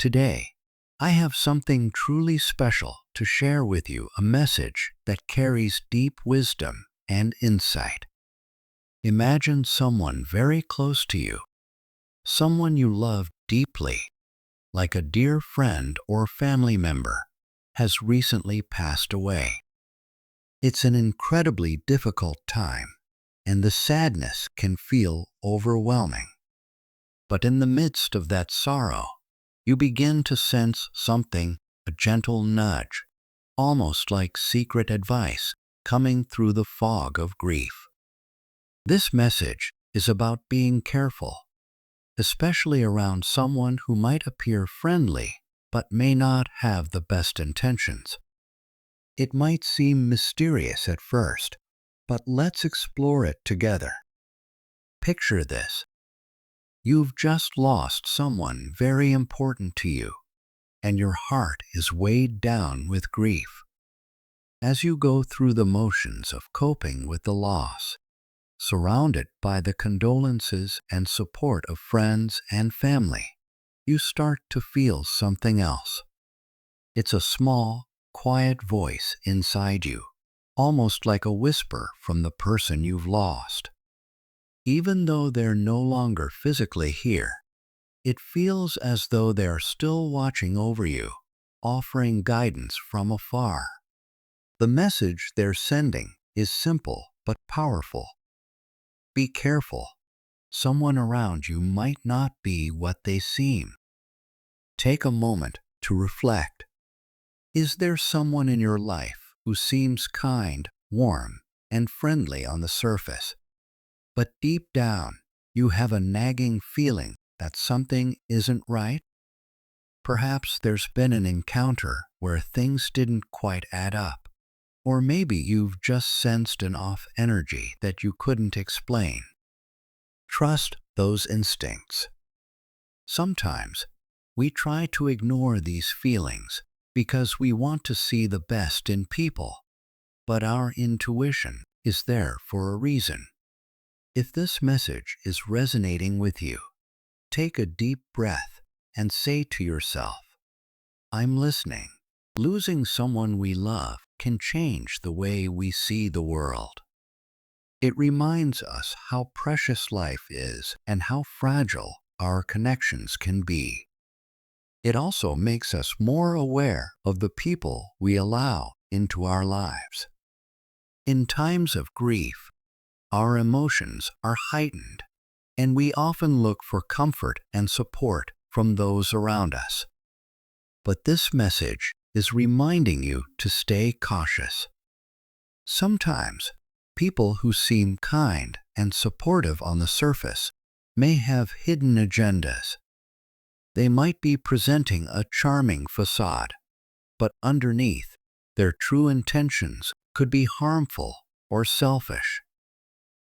Today, I have something truly special to share with you, a message that carries deep wisdom and insight. Imagine someone very close to you, someone you love deeply, like a dear friend or family member, has recently passed away. It's an incredibly difficult time, and the sadness can feel overwhelming. But in the midst of that sorrow, you begin to sense something, a gentle nudge, almost like secret advice coming through the fog of grief. This message is about being careful, especially around someone who might appear friendly but may not have the best intentions. It might seem mysterious at first, but let's explore it together. Picture this. You've just lost someone very important to you, and your heart is weighed down with grief. As you go through the motions of coping with the loss, surrounded by the condolences and support of friends and family, you start to feel something else. It's a small, quiet voice inside you, almost like a whisper from the person you've lost. Even though they're no longer physically here, it feels as though they're still watching over you, offering guidance from afar. The message they're sending is simple but powerful. Be careful. Someone around you might not be what they seem. Take a moment to reflect. Is there someone in your life who seems kind, warm, and friendly on the surface, but deep down you have a nagging feeling that something isn't right? Perhaps there's been an encounter where things didn't quite add up, or maybe you've just sensed an off energy that you couldn't explain. Trust those instincts. Sometimes we try to ignore these feelings because we want to see the best in people, but our intuition is there for a reason. If this message is resonating with you, take a deep breath and say to yourself, I'm listening. Losing someone we love can change the way we see the world. It reminds us how precious life is and how fragile our connections can be. It also makes us more aware of the people we allow into our lives. In times of grief, our emotions are heightened, and we often look for comfort and support from those around us. But this message is reminding you to stay cautious. Sometimes, people who seem kind and supportive on the surface may have hidden agendas. They might be presenting a charming facade, but underneath, their true intentions could be harmful or selfish.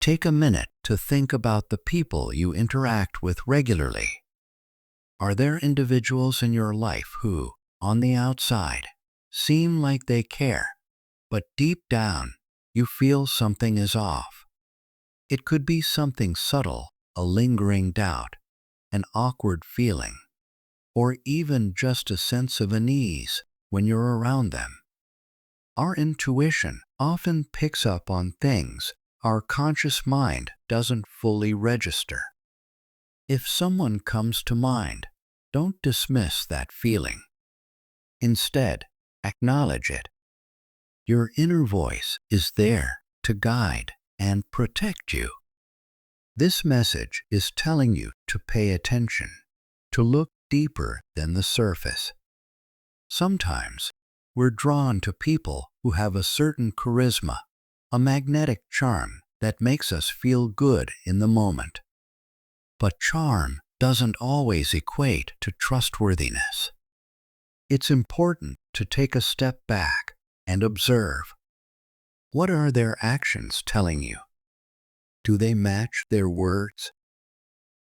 Take a minute to think about the people you interact with regularly. Are there individuals in your life who, on the outside, seem like they care, but deep down, you feel something is off? It could be something subtle, a lingering doubt, an awkward feeling, or even just a sense of unease when you're around them. Our intuition often picks up on things our conscious mind doesn't fully register. If someone comes to mind, don't dismiss that feeling. Instead, acknowledge it. Your inner voice is there to guide and protect you. This message is telling you to pay attention, to look deeper than the surface. Sometimes, we're drawn to people who have a certain charisma, a magnetic charm that makes us feel good in the moment. But charm doesn't always equate to trustworthiness. It's important to take a step back and observe. What are their actions telling you? Do they match their words?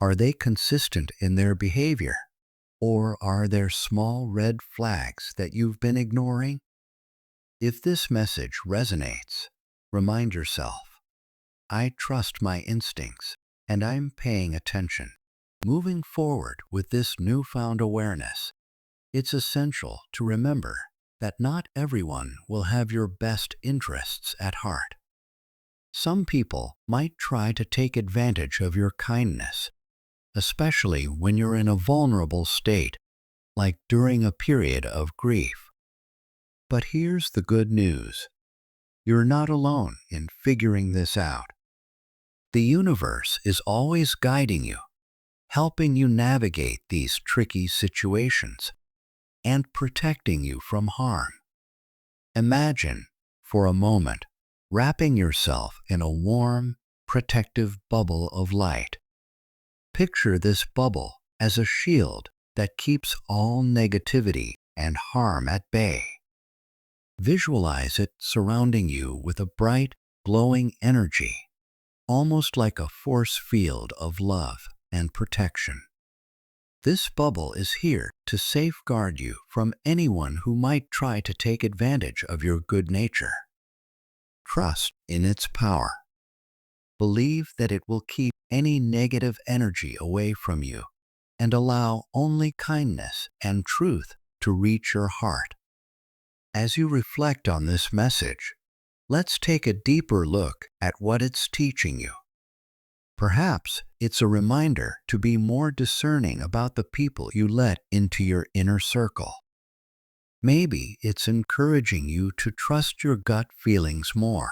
Are they consistent in their behavior? Or are there small red flags that you've been ignoring? If this message resonates, remind yourself, I trust my instincts and I'm paying attention. Moving forward with this newfound awareness, It's essential to remember that not everyone will have your best interests at heart. Some people might try to take advantage of your kindness, especially when you're in a vulnerable state, like during a period of grief. But here's the good news. You're not alone in figuring this out. The universe is always guiding you, helping you navigate these tricky situations, and protecting you from harm. Imagine, for a moment, wrapping yourself in a warm, protective bubble of light. Picture this bubble as a shield that keeps all negativity and harm at bay. Visualize it surrounding you with a bright, glowing energy, almost like a force field of love and protection. This bubble is here to safeguard you from anyone who might try to take advantage of your good nature. Trust in its power. Believe that it will keep any negative energy away from you and allow only kindness and truth to reach your heart. As you reflect on this message, let's take a deeper look at what it's teaching you. Perhaps it's a reminder to be more discerning about the people you let into your inner circle. Maybe it's encouraging you to trust your gut feelings more,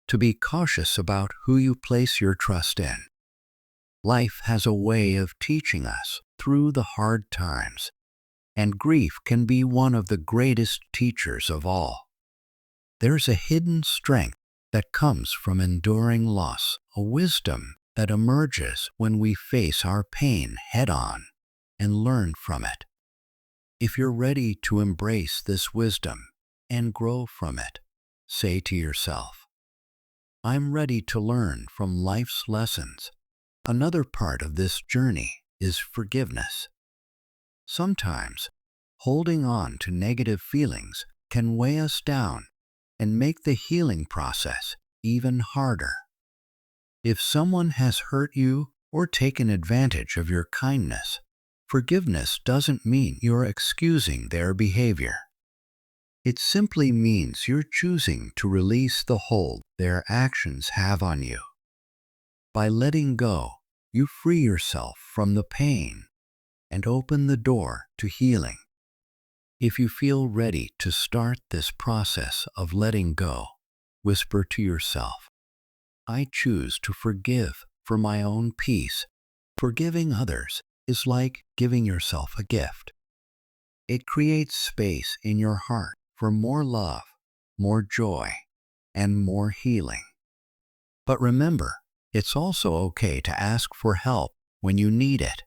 to be cautious about who you place your trust in. Life has a way of teaching us through the hard times, and grief can be one of the greatest teachers of all. There's a hidden strength that comes from enduring loss, a wisdom that emerges when we face our pain head-on and learn from it. If you're ready to embrace this wisdom and grow from it, say to yourself, I'm ready to learn from life's lessons. Another part of this journey is forgiveness. Sometimes, holding on to negative feelings can weigh us down and make the healing process even harder. If someone has hurt you or taken advantage of your kindness, forgiveness doesn't mean you're excusing their behavior. It simply means you're choosing to release the hold their actions have on you. By letting go, you free yourself from the pain and open the door to healing. If you feel ready to start this process of letting go, whisper to yourself, I choose to forgive for my own peace. Forgiving others is like giving yourself a gift. It creates space in your heart for more love, more joy, and more healing. But remember, it's also okay to ask for help when you need it.